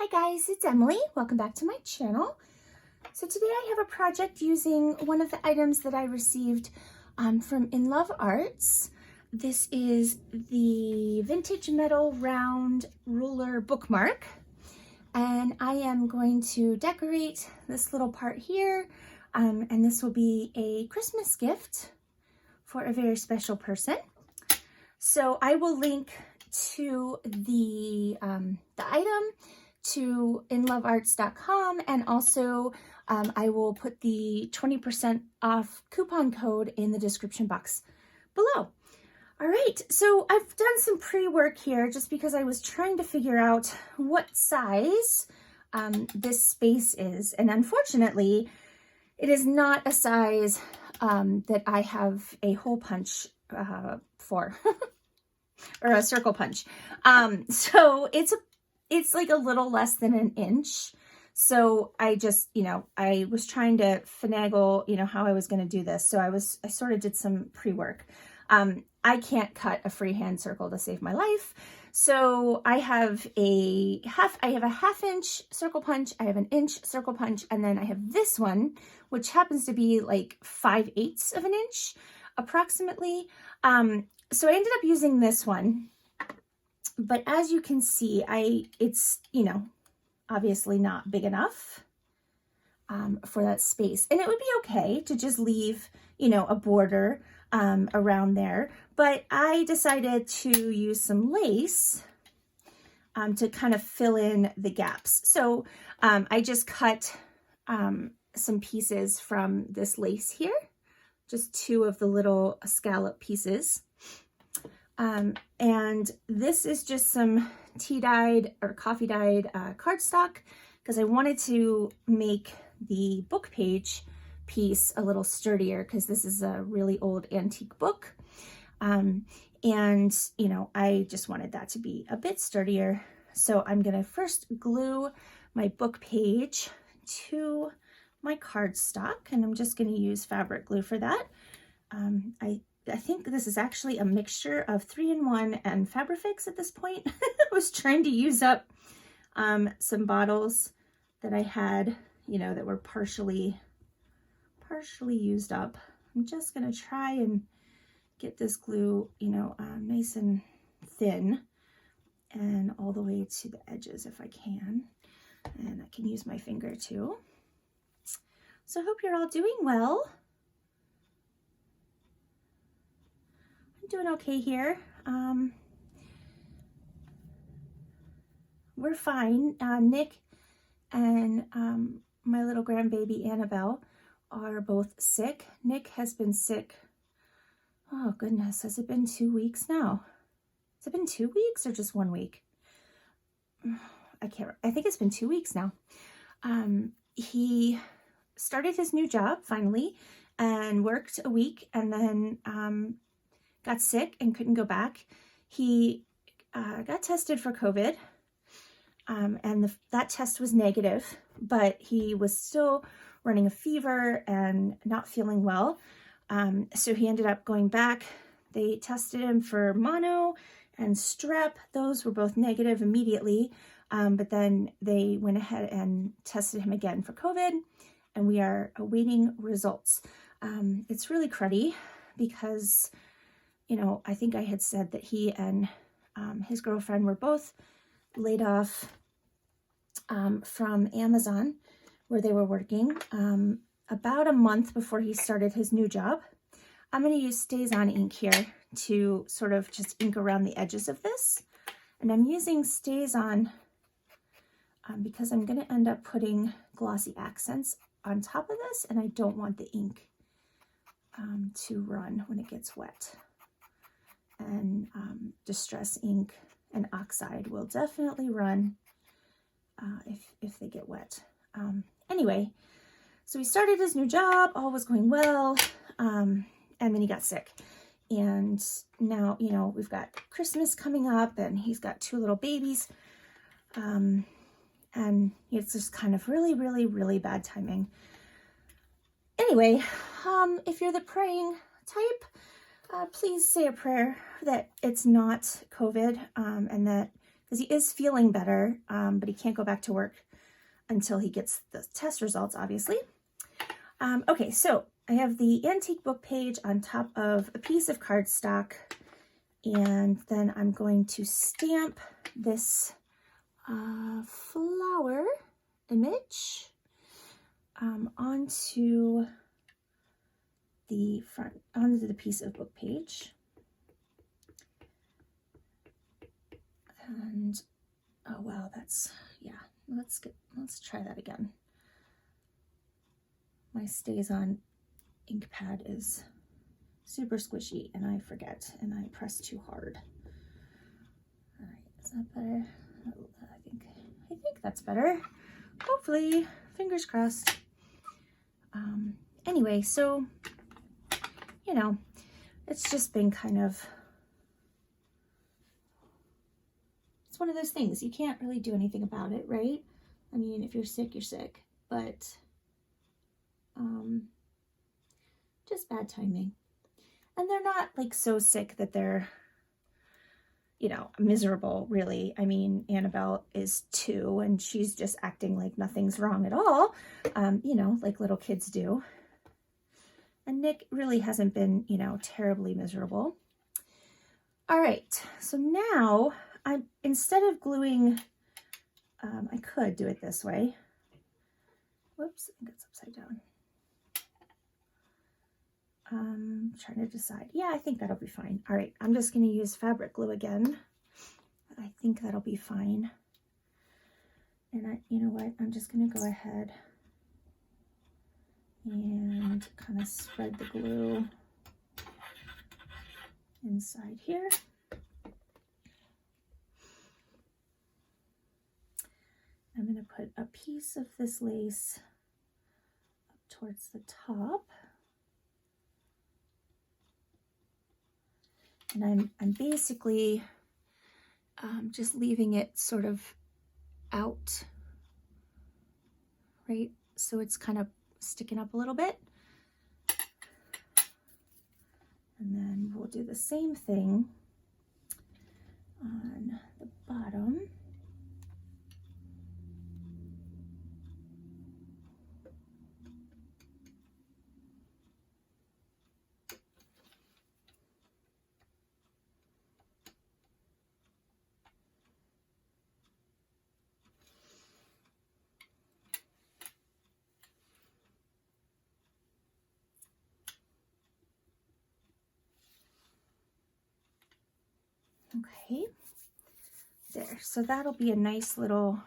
Hi guys, it's Emily. Welcome back to my channel. So today I have a project using one of the items that I received from In Love Arts. This is the vintage metal round ruler bookmark. And I am going to decorate this little part here. And this will be a Christmas gift for a very special person. So I will link to the item to inlovearts.com, and also I will put the 20% off coupon code in the description box below. All right, so I've done some pre-work here just because I was trying to figure out what size this space is, and unfortunately it is not a size that I have a hole punch for or a circle punch. So it's like a little less than an inch. So I just, I was trying to finagle, how I was going to do this. So I sort of did some pre-work. I can't cut a freehand circle to save my life. So I have a half inch circle punch. I have an inch circle punch. And then I have this one, which happens to be like 5/8 of an inch approximately. So I ended up using this one, but as you can see, it's, obviously not big enough for that space. And it would be okay to just leave, a border around there. But I decided to use some lace to kind of fill in the gaps. So I just cut some pieces from this lace here, just 2 of the little scallop pieces. And this is just some tea dyed or coffee dyed cardstock, because I wanted to make the book page piece a little sturdier, because this is a really old antique book. And, I just wanted that to be a bit sturdier. So I'm going to first glue my book page to my cardstock, and I'm just going to use fabric glue for that. I think this is actually a mixture of 3-in-1 and Fabrifix at this point. I was trying to use up some bottles that I had, that were partially used up. I'm just going to try and get this glue, nice and thin and all the way to the edges if I can. And I can use my finger too. So I hope you're all doing well. Doing okay here. We're fine. Nick and my little grandbaby Annabelle are both sick. Nick has been sick. Oh goodness, has it been 2 weeks now? Has it been 2 weeks or just 1 week? I think it's been 2 weeks now. He started his new job finally and worked a week, and then got sick and couldn't go back. He got tested for COVID, and that test was negative, but he was still running a fever and not feeling well. So he ended up going back. They tested him for mono and strep. Those were both negative immediately, but then they went ahead and tested him again for COVID, and we are awaiting results. It's really cruddy because I think I had said that he and his girlfriend were both laid off from Amazon, where they were working about a month before he started his new job. I'm going to use Stays-On ink here to sort of just ink around the edges of this. And I'm using Stays-On because I'm going to end up putting glossy accents on top of this, and I don't want the ink to run when it gets wet. And Distress ink and oxide will definitely run if they get wet. Anyway, so he started his new job, all was going well, and then he got sick. And now, we've got Christmas coming up, and he's got 2 little babies, and it's just kind of really, really, really bad timing. Anyway, if you're the praying type, please say a prayer that it's not COVID, and that because he is feeling better, but he can't go back to work until he gets the test results, obviously. Okay, so I have the antique book page on top of a piece of cardstock, and then I'm going to stamp this flower image onto the front, onto the piece of book page. And oh wow, that's, yeah, let's try that again. My StazOn ink pad is super squishy and I forget and I press too hard. All right, is that better? Oh, I think that's better. Hopefully, fingers crossed. Anyway, so, you know, it's just been kind of, it's one of those things. You can't really do anything about it, right? I mean, if you're sick, you're sick, but just bad timing. And they're not like so sick that they're, you know, miserable, really. I mean, Annabelle is 2 and she's just acting like nothing's wrong at all, you know, like little kids do. And Nick really hasn't been, you know, terribly miserable. All right, so now instead of gluing, I could do it this way. Whoops, I think it's upside down. Trying to decide. Yeah, I think that'll be fine. All right, I'm just going to use fabric glue again. I think that'll be fine. And you know what? I'm just going to go ahead and kind of spread the glue inside here. I'm going to put a piece of this lace up towards the top. And I'm basically just leaving it sort of out, right? So it's kind of sticking up a little bit. And then we'll do the same thing on the bottom. Okay, there. So that'll be a nice little,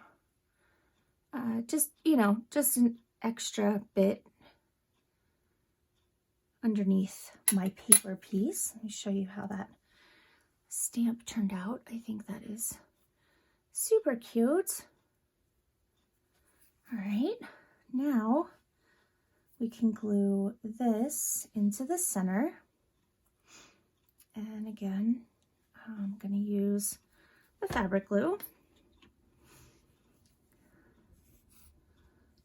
just, you know, just an extra bit underneath my paper piece. Let me show you how that stamp turned out. I think that is super cute. All right, now we can glue this into the center. And again, I'm going to use the fabric glue.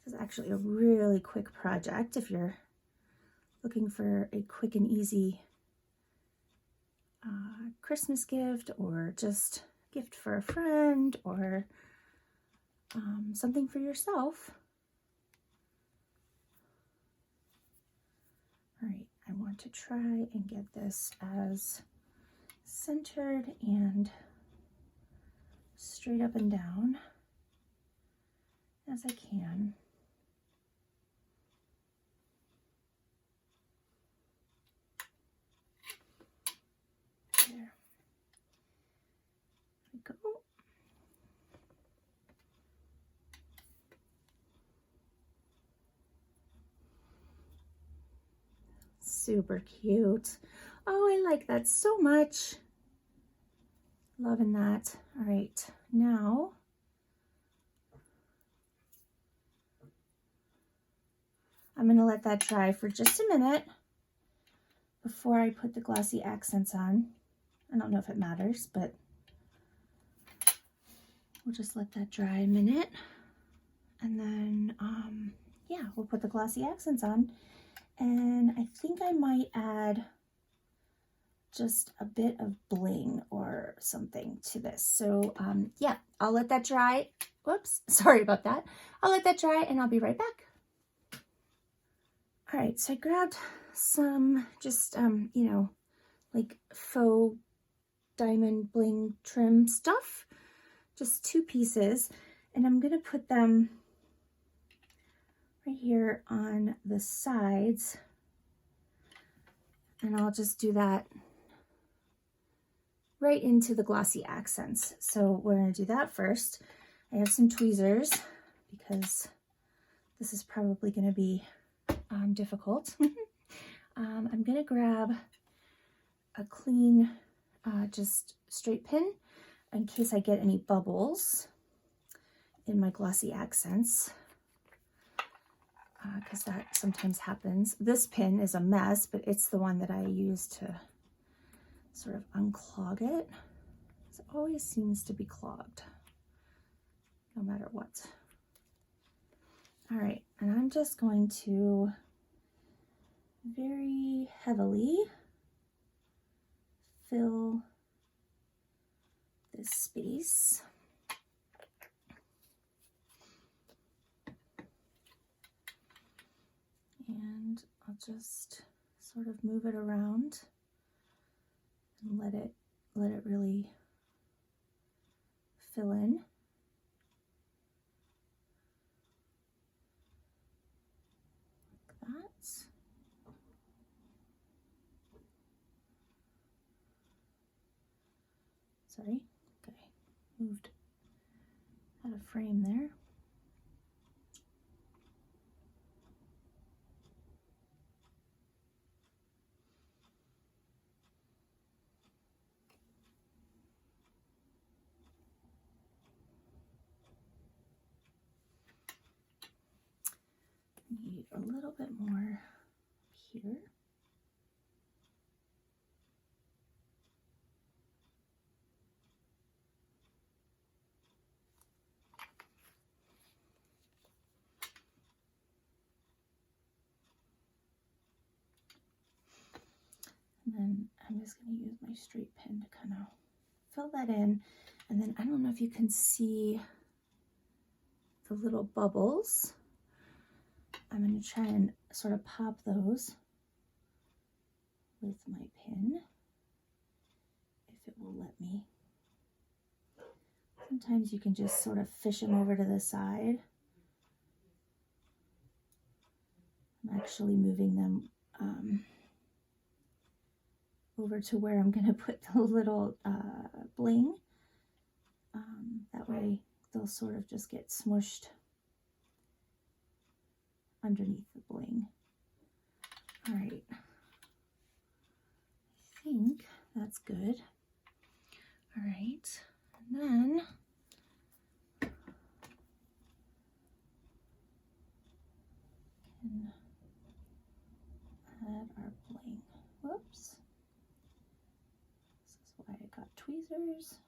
This is actually a really quick project if you're looking for a quick and easy Christmas gift, or just gift for a friend, or something for yourself. All right, I want to try and get this as centered and straight up and down as I can. There we go. Super cute. Oh, I like that so much. Loving that. All right, now I'm going to let that dry for just a minute before I put the glossy accents on. I don't know if it matters, but we'll just let that dry a minute. And then, yeah, we'll put the glossy accents on. And I think I might add just a bit of bling or something to this. So yeah, I'll let that dry. Whoops, sorry about that. I'll let that dry and I'll be right back. All right, so I grabbed some just, you know, like faux diamond bling trim stuff, just 2 pieces, and I'm gonna put them right here on the sides, and I'll just do that right into the glossy accents. So we're gonna do that first. I have some tweezers because this is probably gonna be difficult. I'm gonna grab a clean, just straight pin in case I get any bubbles in my glossy accents, because that sometimes happens. This pin is a mess, but it's the one that I use to sort of unclog it. It always seems to be clogged, no matter what. All right, and I'm just going to very heavily fill this space. And I'll just sort of move it around and let it really fill in. Like that. Sorry, okay, moved out of frame there. Need a little bit more here. And then I'm just going to use my straight pin to kind of fill that in. And then I don't know if you can see the little bubbles. I'm going to try and sort of pop those with my pin, if it will let me. Sometimes you can just sort of fish them over to the side. I'm actually moving them over to where I'm going to put the little bling. That way they'll sort of just get smushed underneath the bling. All right, I think that's good. All right, and then can add our bling. Whoops. This is why I got tweezers.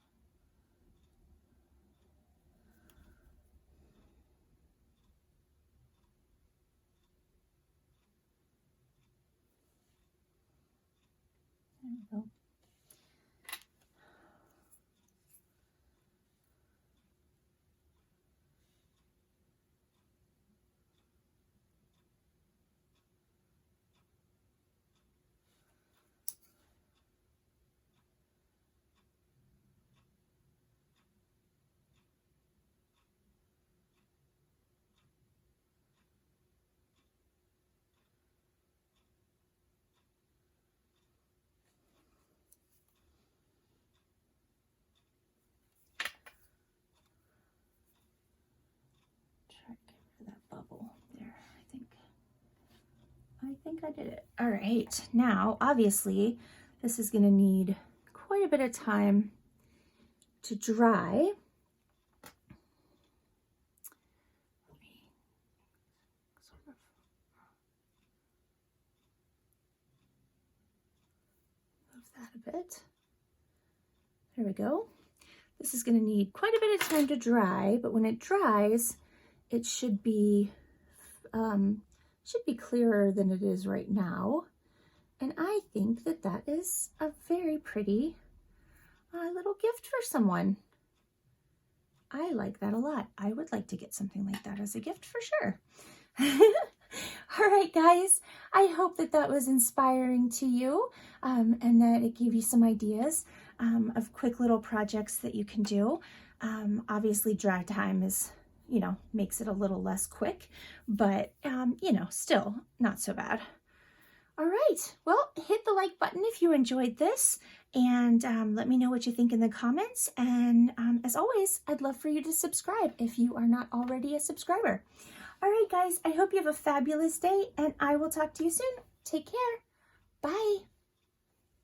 There we go. Try to get rid of that bubble there. I think I did it. All right, now obviously this is going to need quite a bit of time to dry. Let me sort of move that a bit. There we go. This is going to need quite a bit of time to dry, but when it dries, it should be clearer than it is right now. And I think that that is a very pretty little gift for someone. I like that a lot. I would like to get something like that as a gift for sure. All right, guys, I hope that that was inspiring to you and that it gave you some ideas of quick little projects that you can do. Obviously, dry time is, makes it a little less quick, but, still not so bad. All right, well, hit the like button if you enjoyed this, and let me know what you think in the comments. And as always, I'd love for you to subscribe if you are not already a subscriber. All right, guys, I hope you have a fabulous day, and I will talk to you soon. Take care. Bye.